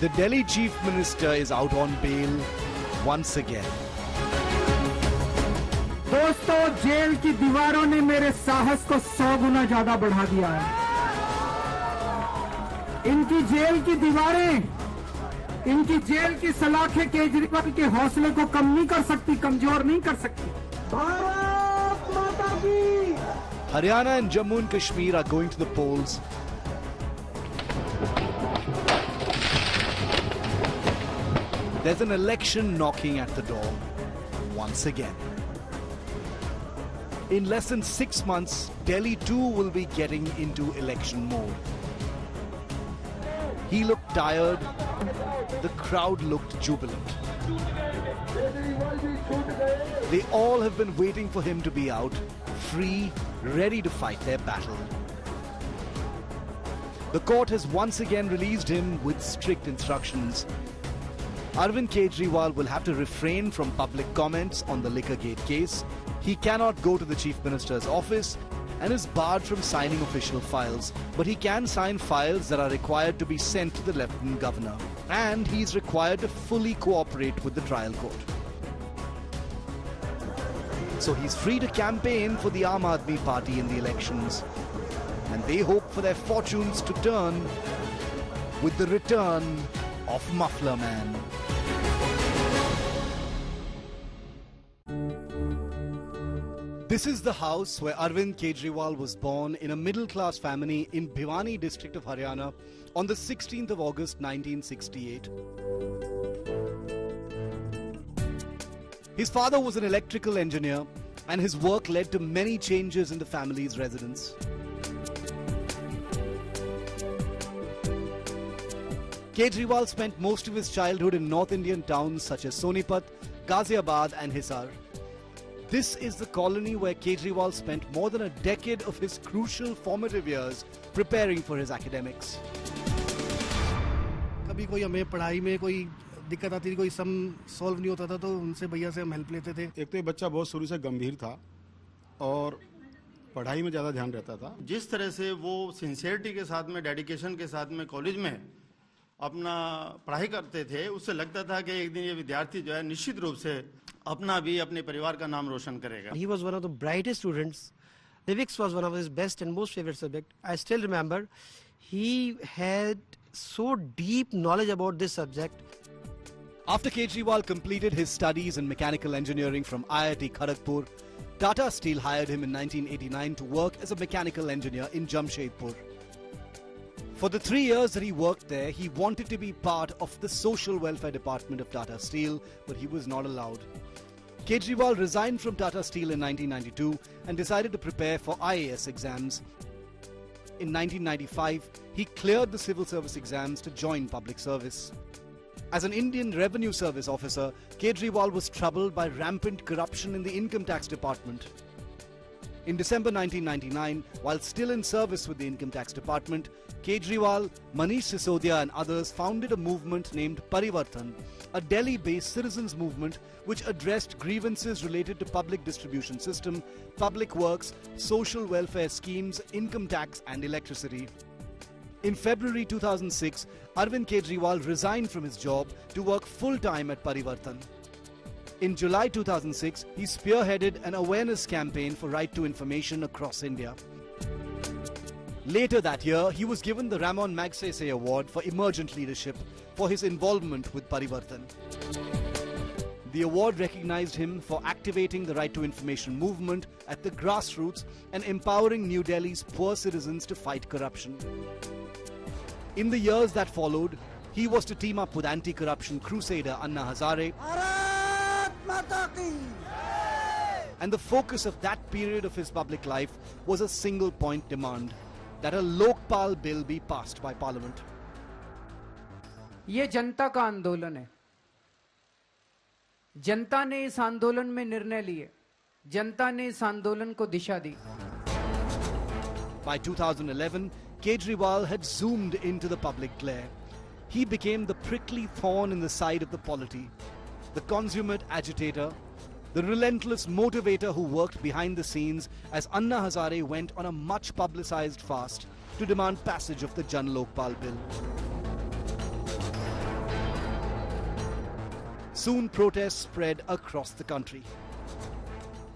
The Delhi Chief Minister is out on bail once again. दोस्तों, jail की दीवारों ने मेरे साहस को 100 गुना ज्यादा बढ़ा दिया है। इनकी जेल की दीवारें, इनकी जेल की सलाखें केजरीवाल के हौसले को कम नहीं कर सकती, कमजोर नहीं कर सकती। भारत माता की। Haryana and Jammu and Kashmir are going to the polls. There's an election knocking at the door once again. In less than 6 months, Delhi too will be getting into election mode. He looked tired. The crowd looked jubilant. They all have been waiting for him to be out, free, ready to fight their battle. The court has once again released him with strict instructions. Arvind Kejriwal will have to refrain from public comments on the Liquorgate case. He cannot go to the Chief Minister's office and is barred from signing official files. But he can sign files that are required to be sent to the Lieutenant Governor. And he is required to fully cooperate with the trial court. So he's free to campaign for the Aam Aadmi Party in the elections. And they hope for their fortunes to turn with the return of Muffler Man. This is the house where Arvind Kejriwal was born in a middle-class family in Bhiwani district of Haryana on the 16th of August 1968. His father was an electrical engineer and his work led to many changes in the family's residence. Kejriwal spent most of his childhood in North Indian towns such as Sonipat, Ghaziabad and Hisar. This is the colony where Kejriwal spent more than a decade of his crucial formative years preparing for his academics. कभी कोई हमें पढ़ाई में कोई दिक्कत आती थी, कोई सम सॉल्व नहीं होता था तो उनसे भैया से हम हेल्प लेते थे। एक तो ये बच्चा बहुत शुरू से गंभीर था और पढ़ाई में ज़्यादा ध्यान रहता था। जिस तरह से वो सिंसियरिटी के साथ में, डेडिकेशन के साथ में कॉलेज में अपना पढ़ाई करते थे, उससे लगता था कि एक दिन ये विद्यार्थी जो है निश्चित रूप से अपना भी अपने परिवार का नाम रोशन करेगा। He was one of the brightest students. Civics was one of his best and most favorite subject. I still remember he had so deep knowledge about this subject. After Kejriwal completed his studies in mechanical engineering from IIT Kharagpur, Tata Steel hired him in 1989 to work as a mechanical engineer in Jamshedpur. For the 3 years that he worked there, he wanted to be part of the social welfare department of Tata Steel, but he was not allowed. Kejriwal resigned from Tata Steel in 1992 and decided to prepare for IAS exams. In 1995, he cleared the civil service exams to join public service. As an Indian Revenue Service officer, Kejriwal was troubled by rampant corruption in the income tax department. In December 1999, while still in service with the Income Tax Department, Kejriwal, Manish Sisodia and others founded a movement named Parivartan, a Delhi-based citizens movement which addressed grievances related to public distribution system, public works, social welfare schemes, income tax and electricity. In February 2006, Arvind Kejriwal resigned from his job to work full-time at Parivartan. In July 2006, he spearheaded an awareness campaign for right to information across India. Later that year, he was given the Ramon Magsaysay Award for Emergent Leadership for his involvement with Parivartan. The award recognized him for activating the right to information movement at the grassroots and empowering New Delhi's poor citizens to fight corruption. In the years that followed, he was to team up with anti-corruption crusader Anna Hazare. And the focus of that period of his public life was a single point demand, that a Lokpal bill be passed by Parliament. ये जनता का आंदोलन है। जनता ने इस आंदोलन में निर्णय लिए, जनता ने इस आंदोलन को दिशा दी। By 2011, Kejriwal had zoomed into the public glare. He became the prickly thorn in the side of the polity, the consummate agitator, the relentless motivator who worked behind the scenes as Anna Hazare went on a much publicized fast to demand passage of the Jan Lokpal bill. Soon protests spread across the country.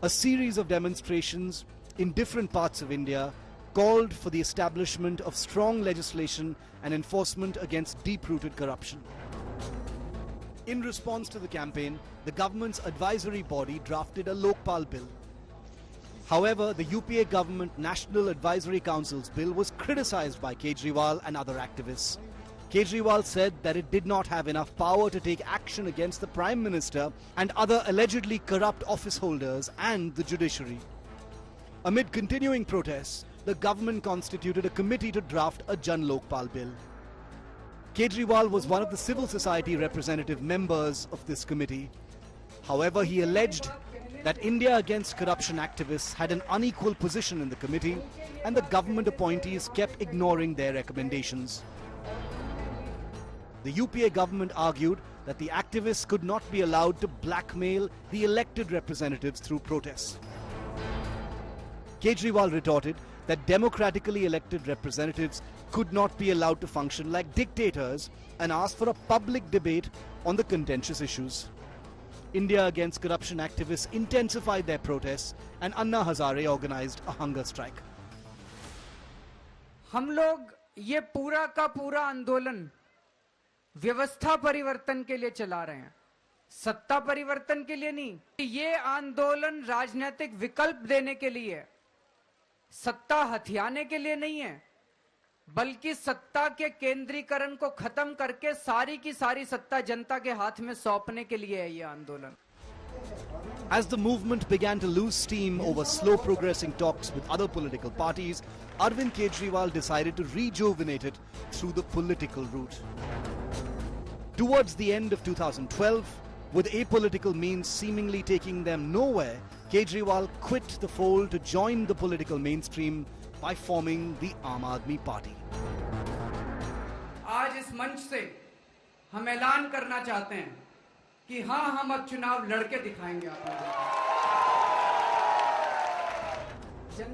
A series of demonstrations in different parts of India called for the establishment of strong legislation and enforcement against deep-rooted corruption. In response to the campaign, the government's advisory body drafted a Lokpal bill. However, the UPA government National Advisory Council's bill was criticized by Kejriwal and other activists. Kejriwal said that it did not have enough power to take action against the Prime Minister and other allegedly corrupt office holders and the judiciary. Amid continuing protests, the government constituted a committee to draft a Jan Lokpal bill. Kejriwal was one of the civil society representative members of this committee. However, he alleged that India Against Corruption activists had an unequal position in the committee and the government appointees kept ignoring their recommendations. The UPA government argued that the activists could not be allowed to blackmail the elected representatives through protests. Kejriwal retorted that democratically elected representatives could not be allowed to function like dictators and asked for a public debate on the contentious issues. India Against Corruption activists intensified their protests and Anna Hazare organized a hunger strike. हम लोग ये पूरा का पूरा आंदोलन व्यवस्था परिवर्तन के लिए चला रहे हैं, सत्ता परिवर्तन के लिए नहीं। ये आंदोलन राजनीतिक विकल्प देने के लिए है, सत्ता हथियाने के लिए नहीं है, बल्कि सत्ता के केंद्रीकरण को खत्म करके सारी की सारी सत्ता जनता के हाथ में सौंपने के लिए है ये आंदोलन। As the movement began to lose steam over slow progressing talks with other political parties, Arvind Kejriwal decided to rejuvenate it through the political route. Towards the end of 2012, with apolitical means seemingly taking them nowhere, Kejriwal quit the fold to join the political mainstream by forming the Aam Aadmi Party. आज इस मंच से हम ऐलान करना चाहते हैं कि हाँ, हम अब चुनाव लड़के दिखाएंगे आपको।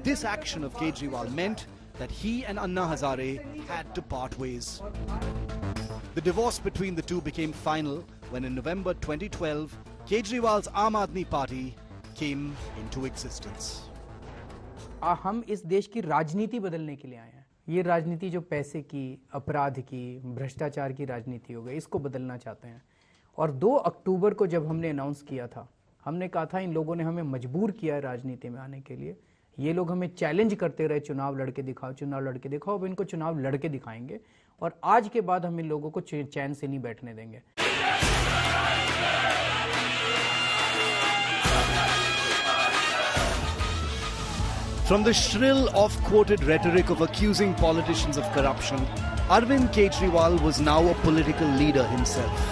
This action of Kejriwal meant that he and Anna Hazare had to part ways. The divorce between the two became final when in November 2012, Kejriwal's Aam Aadmi Party came into existence. हम इस देश की राजनीति बदलने के लिए आए हैं। ये राजनीति जो पैसे की, अपराध की, भ्रष्टाचार की राजनीति हो गई, इसको बदलना चाहते हैं। और 2 अक्टूबर को जब हमने अनाउंस किया था, हमने कहा था इन लोगों ने हमें मजबूर किया है राजनीति में आने के लिए। ये लोग हमें चैलेंज करते रहे, चुनाव लड़के दिखाओ, चुनाव लड़के दिखाओ। अब इनको चुनाव लड़के दिखाएंगे और आज के बाद हम इन लोगों को चैन से नहीं बैठने देंगे। From the shrill, oft-quoted rhetoric of accusing politicians of corruption, Arvind Kejriwal was now a political leader himself.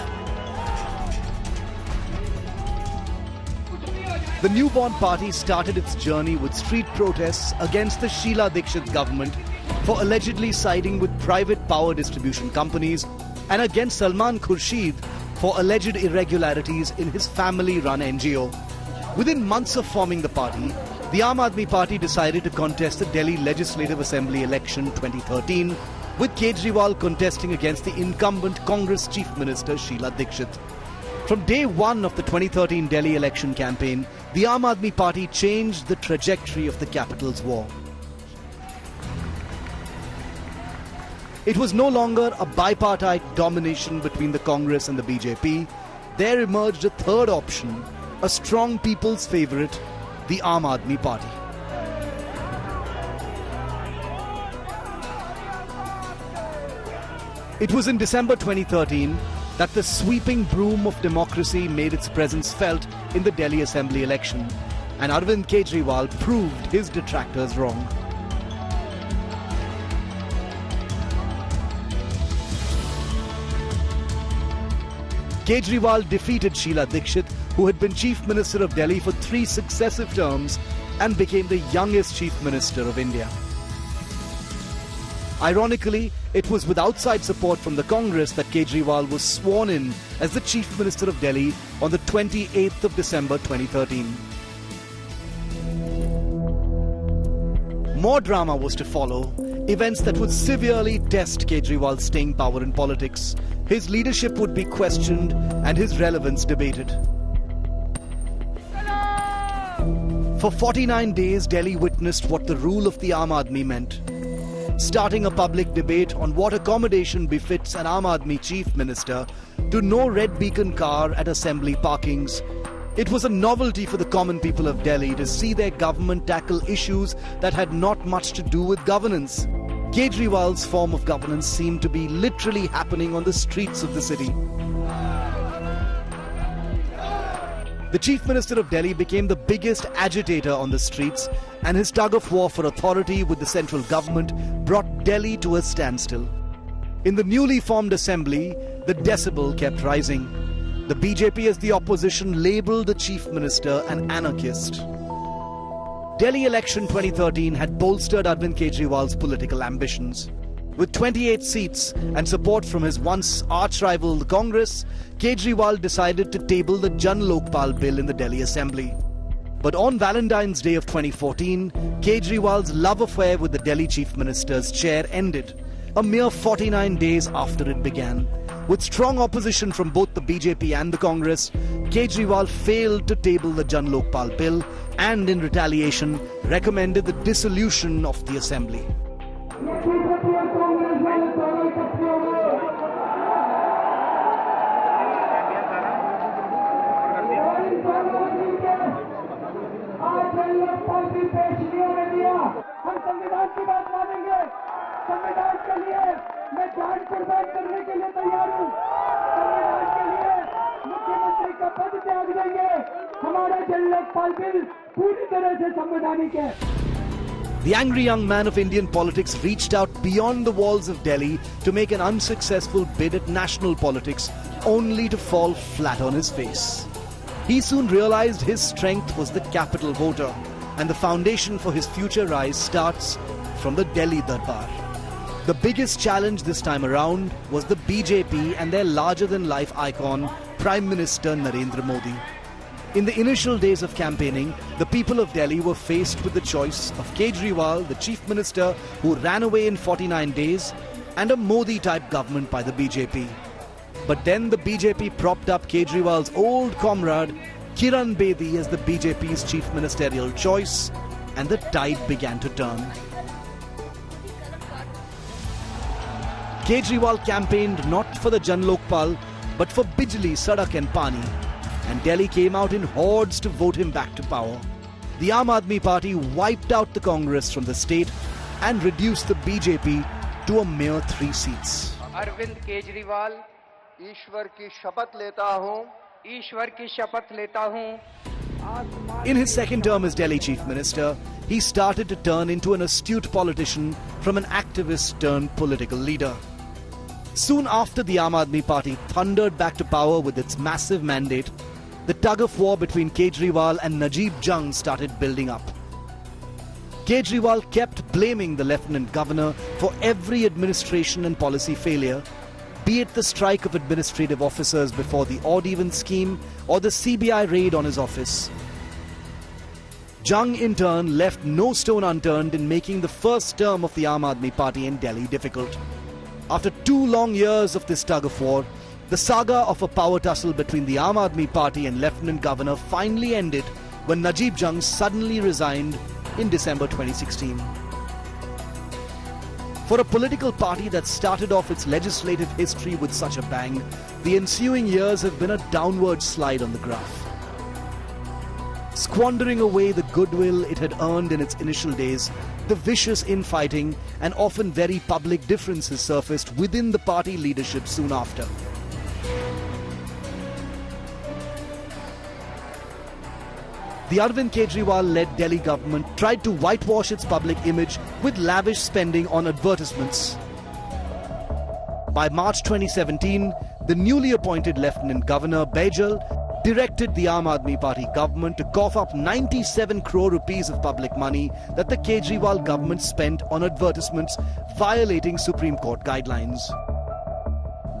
The newborn party started its journey with street protests against the Sheila Dikshit government for allegedly siding with private power distribution companies and against Salman Khurshid for alleged irregularities in his family-run NGO. Within months of forming the party, the Aam Aadmi Party decided to contest the Delhi Legislative Assembly election 2013, with Kejriwal contesting against the incumbent Congress Chief Minister Sheila Dikshit. From day one of the 2013 Delhi election campaign, the Aam Aadmi Party changed the trajectory of the capital's war. It was no longer a bipartite domination between the Congress and the BJP. There emerged a third option, a strong people's favourite, the Aam Aadmi Party. It was in December 2013 that the sweeping broom of democracy made its presence felt in the Delhi Assembly election, and Arvind Kejriwal proved his detractors wrong. Kejriwal defeated Sheila Dikshit, who had been Chief Minister of Delhi for 3 successive terms and became the youngest Chief Minister of India. Ironically, it was with outside support from the Congress that Kejriwal was sworn in as the Chief Minister of Delhi on the 28th of December 2013. More drama was to follow, events that would severely test Kejriwal's staying power in politics. His leadership would be questioned and his relevance debated. For 49 days, Delhi witnessed what the rule of the Aam Aadmi meant, starting a public debate on what accommodation befits an Aam Aadmi chief minister to no red beacon car at assembly parkings. It was a novelty for the common people of Delhi to see their government tackle issues that had not much to do with governance. Kejriwal's form of governance seemed to be literally happening on the streets of the city. The Chief Minister of Delhi became the biggest agitator on the streets, and his tug-of-war for authority with the central government brought Delhi to a standstill. In the newly formed assembly, the decibel kept rising. The BJP as the opposition labelled the Chief Minister an anarchist. Delhi election 2013 had bolstered Arvind Kejriwal's political ambitions. With 28 seats and support from his once arch-rival the Congress, Kejriwal decided to table the Jan Lokpal bill in the Delhi Assembly. But on Valentine's Day of 2014, Kejriwal's love affair with the Delhi Chief Minister's chair ended, a mere 49 days after it began. With strong opposition from both the BJP and the Congress, Kejriwal failed to table the Jan Lokpal bill and in retaliation recommended the dissolution of the assembly. संविधान के लिए मैं जान कुर्बान करने के लिए तैयार हूँ। संविधान के लिए मुख्यमंत्री का पद त्याग देंगे। हमारा जन लोकपाल बिल पूरी तरह से संवैधानिक है। The angry young man of Indian politics reached out beyond the walls of Delhi to make an unsuccessful bid at national politics, only to fall flat on his face. He soon realized his strength was the capital voter, and the foundation for his future rise starts from the Delhi Darbar. The biggest challenge this time around was the BJP and their larger-than-life icon, Prime Minister Narendra Modi. In the initial days of campaigning, the people of Delhi were faced with the choice of Kejriwal, the Chief Minister who ran away in 49 days, and a Modi-type government by the BJP. But then the BJP propped up Kejriwal's old comrade, Kiran Bedi, as the BJP's chief ministerial choice, and the tide began to turn. Kejriwal campaigned not for the Jan Lokpal, but for Bijli, Sadak and Pani, and Delhi came out in hordes to vote him back to power. The Aam Aadmi Party wiped out the Congress from the state and reduced the BJP to a mere 3 seats. Arvind Kejriwal, ईश्वर की शपथ लेता हूँ, ईश्वर की शपथ लेता हूँ. In his second term as Delhi Chief Minister, he started to turn into an astute politician from an activist turned political leader. Soon after the Aam Aadmi Party thundered back to power with its massive mandate, the tug-of-war between Kejriwal and Najib Jung started building up. Kejriwal kept blaming the Lieutenant Governor for every administration and policy failure, be it the strike of administrative officers before the odd-even scheme or the CBI raid on his office. Jung, in turn, left no stone unturned in making the first term of the Aam Aadmi Party in Delhi difficult. After 2 long years of this tug-of-war, the saga of a power tussle between the Aam Aadmi Party and Lieutenant Governor finally ended when Najib Jung suddenly resigned in December 2016. For a political party that started off its legislative history with such a bang, the ensuing years have been a downward slide on the graph. Squandering away the goodwill it had earned in its initial days, the vicious infighting and often very public differences surfaced within the party leadership soon after. The Arvind Kejriwal-led Delhi government tried to whitewash its public image with lavish spending on advertisements. By March 2017, the newly appointed Lieutenant Governor Baijal directed the Aam Aadmi Party government to cough up 97 crore rupees of public money that the Kejriwal government spent on advertisements violating Supreme Court guidelines.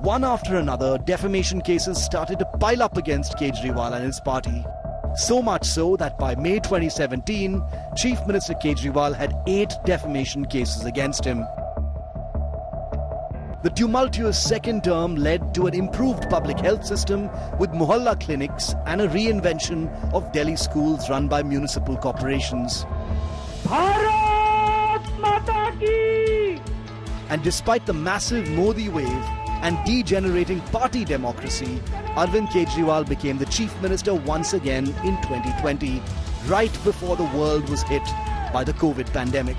One after another, defamation cases started to pile up against Kejriwal and his party. So much so that by May 2017, Chief Minister Kejriwal had 8 defamation cases against him. The tumultuous second term led to an improved public health system with mohalla clinics and a reinvention of Delhi schools run by municipal corporations. Bharat माता की! And despite the massive Modi wave and degenerating party democracy, Arvind Kejriwal became the chief minister once again in 2020, right before the world was hit by the COVID pandemic.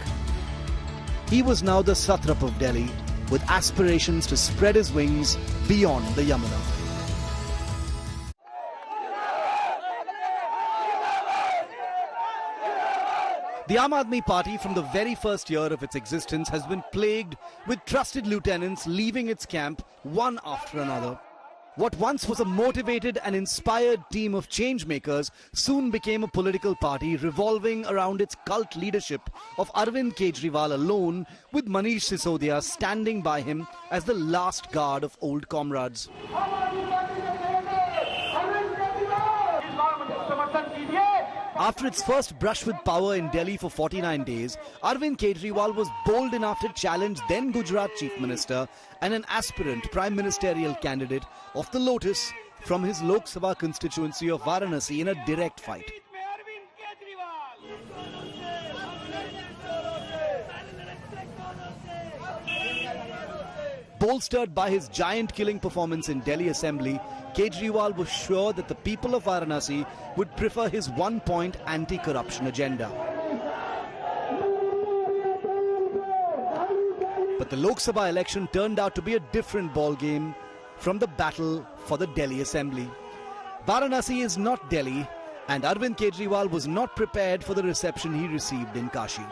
He was now the Satrap of Delhi, with aspirations to spread his wings beyond the Yamuna. The Aam Aadmi Party from the very first year of its existence has been plagued with trusted lieutenants leaving its camp one after another. What once was a motivated and inspired team of changemakers soon became a political party revolving around its cult leadership of Arvind Kejriwal alone, with Manish Sisodia standing by him as the last guard of old comrades. After its first brush with power in Delhi for 49 days, Arvind Kejriwal was bold enough to challenge then Gujarat Chief Minister and an aspirant Prime Ministerial candidate of the Lotus from his Lok Sabha constituency of Varanasi in a direct fight. Bolstered by his giant-killing performance in Delhi Assembly, Kejriwal was sure that the people of Varanasi would prefer his one-point anti-corruption agenda. But the Lok Sabha election turned out to be a different ballgame from the battle for the Delhi Assembly. Varanasi is not Delhi, and Arvind Kejriwal was not prepared for the reception he received in Kashi.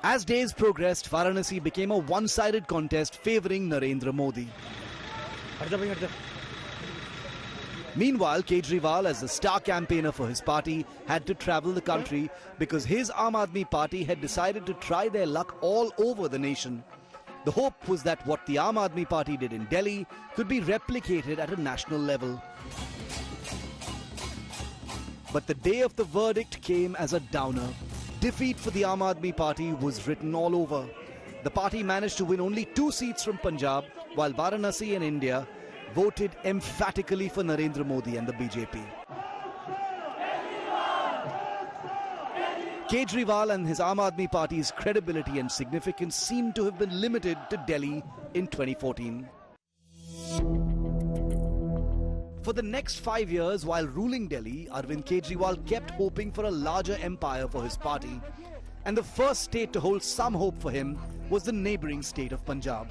As days progressed, Varanasi became a one-sided contest favouring Narendra Modi. Meanwhile, Kejriwal, as the star campaigner for his party, had to travel the country because his Aam Aadmi Party had decided to try their luck all over the nation. The hope was that what the Aam Aadmi Party did in Delhi could be replicated at a national level. But the day of the verdict came as a downer. Defeat for the Aam Aadmi Party was written all over. The party managed to win only 2 seats from Punjab, while Varanasi and India voted emphatically for Narendra Modi and the BJP. Kejriwal and his Aam Aadmi Party's credibility and significance seemed to have been limited to Delhi in 2014. For the next 5 years, while ruling Delhi, Arvind Kejriwal kept hoping for a larger empire for his party. And the first state to hold some hope for him was the neighbouring state of Punjab.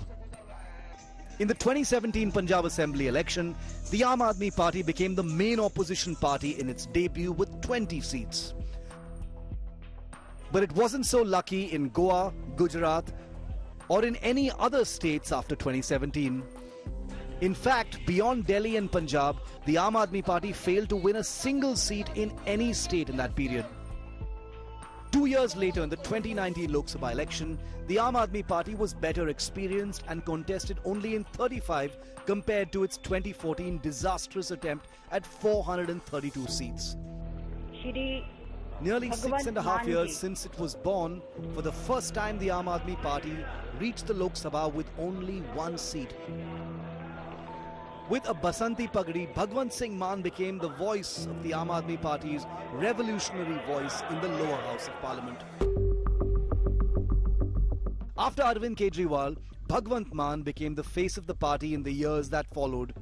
In the 2017 Punjab Assembly election, the Aam Aadmi Party became the main opposition party in its debut with 20 seats. But it wasn't so lucky in Goa, Gujarat, or in any other states after 2017. In fact, beyond Delhi and Punjab, the Aam Aadmi Party failed to win a single seat in any state in that period. 2 years later, in the 2019 Lok Sabha election, the Aam Aadmi Party was better experienced and contested only in 35 compared to its 2014 disastrous attempt at 432 seats. Nearly 6.5 years since it was born, for the first time the Aam Aadmi Party reached the Lok Sabha with only 1 seat. With a Basanti Pagdi, Bhagwant Singh Mann became the voice of the Aam Aadmi Party's revolutionary voice in the lower house of parliament. After Arvind Kejriwal, Bhagwant Mann became the face of the party in the years that followed.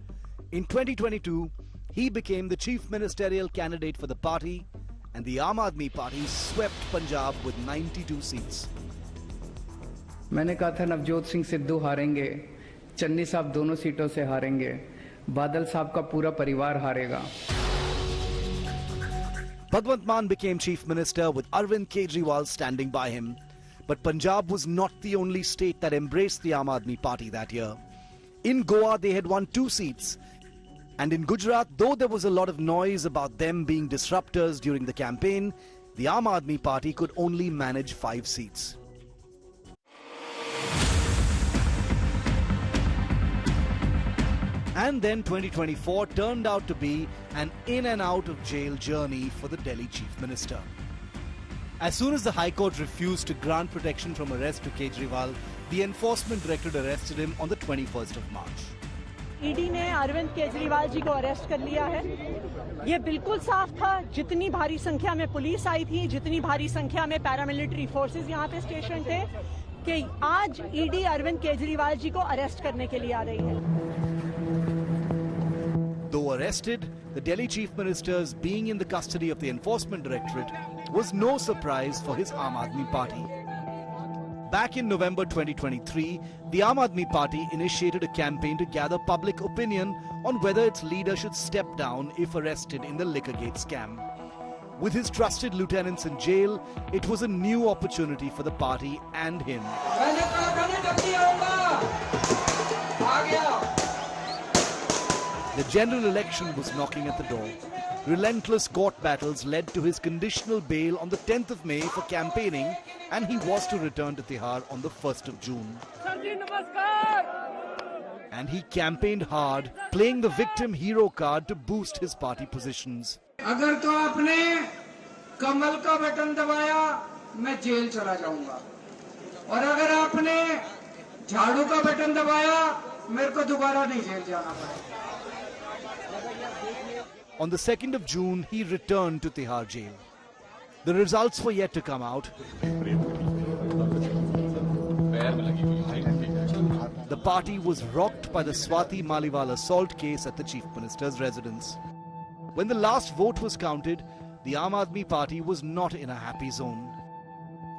In 2022, he became the chief ministerial candidate for the party, and the Aam Aadmi Party swept Punjab with 92 seats. मैंने कहा था नवजोत सिंह सिद्धू हारेंगे, चन्नी साहब दोनों सीटों से हारेंगे, बादल साहब का पूरा परिवार हारेगा. Bhagwant Mann became chief minister with Arvind Kejriwal standing by him. But Punjab was not the only state that embraced the Aam Aadmi Party that year. In Goa, they had won 2 seats. And in Gujarat, though there was a lot of noise about them being disruptors during the campaign, the Aam Aadmi Party could only manage 5 seats. And then 2024 turned out to be an in and out of jail journey for the Delhi Chief Minister. As soon as the High Court refused to grant protection from arrest to Kejriwal, the Enforcement Directorate arrested him on the 21st of March. ED ने अरविंद केजरीवाल जी को arrest कर लिया है। ये बिल्कुल साफ था, जितनी भारी संख्या में पुलिस आई थी, जितनी भारी संख्या में पैरामिलिट्री फोर्सेस यहाँ पे स्टेशन थे, कि आज ईडी अरविंद केजरीवाल जी को अरेस्ट करने के लिए आ रही है। Though arrested, the Delhi Chief Minister's being in the custody of the Enforcement Directorate was no surprise for his Aam Aadmi Party. Back in November 2023, the Aam Aadmi Party initiated a campaign to gather public opinion on whether its leader should step down if arrested in the Liquorgate scam. With his trusted lieutenants in jail, it was a new opportunity for the party and him. The general election was knocking at the door. Relentless court battles led to his conditional bail on the 10th of May for campaigning, and he was to return to Tihar on the 1st of June. And he campaigned hard, playing the victim-hero card to boost his party positions. अगर तो आपने कमल का button दबाया, मैं jail चला जाऊंगा, और अगर आपने झाड़ू का बटन दबाया, मेरे को दोबारा नहीं जेल जाना पड़ेगा. On the 2nd of June, he returned to Tihar jail. The results were yet to come out. The party was rocked by the Swati Maliwal assault case at the Chief Minister's residence. When the last vote was counted, the Aam Aadmi Party was not in a happy zone.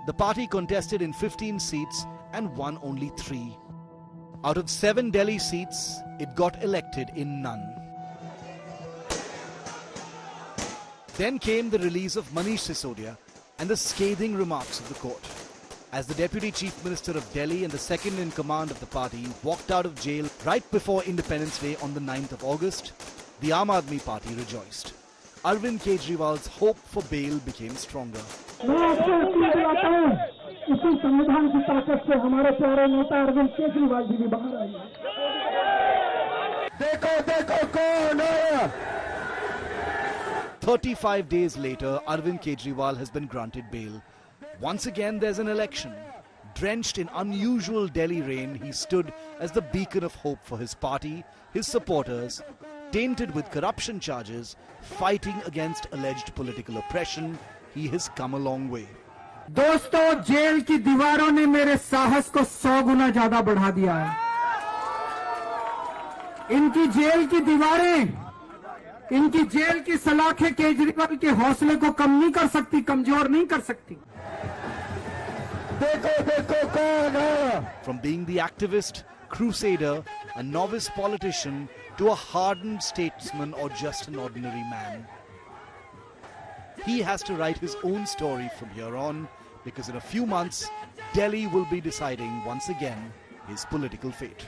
The party contested in 15 seats and won only 3. Out of 7 Delhi seats, it got elected in none. Then came the release of Manish Sisodia and the scathing remarks of the court. As the Deputy Chief Minister of Delhi and the second in command of the party walked out of jail right before Independence Day on the 9th of August, the Aam Aadmi Party rejoiced. Arvind Kejriwal's hope for bail became stronger. इसी संविधान की ताकत से हमारे प्यारे नेता अरविंद केजरीवाल जी भी बाहर आए हैं. देखो देखो कौन आया. 35 days later, Arvind Kejriwal has been granted bail. Once again, there's an election. Drenched in unusual Delhi rain, he stood as the beacon of hope for his party, his supporters, tainted with corruption charges, fighting against alleged political oppression. He has come a long way. दोस्तों, jail की दीवारों ने मेरे साहस को 100 गुना ज्यादा बढ़ा दिया है. इनकी जेल की दीवारें, इनकी जेल की सलाखें केजरीवाल के हौसले को कम नहीं कर सकती, कमजोर नहीं कर सकती. देखो देखो कौन है. From being the activist, crusader, a novice politician to a hardened statesman or just an ordinary man, he has to write his own story from here on, because in a few months, Delhi will be deciding once again his political fate.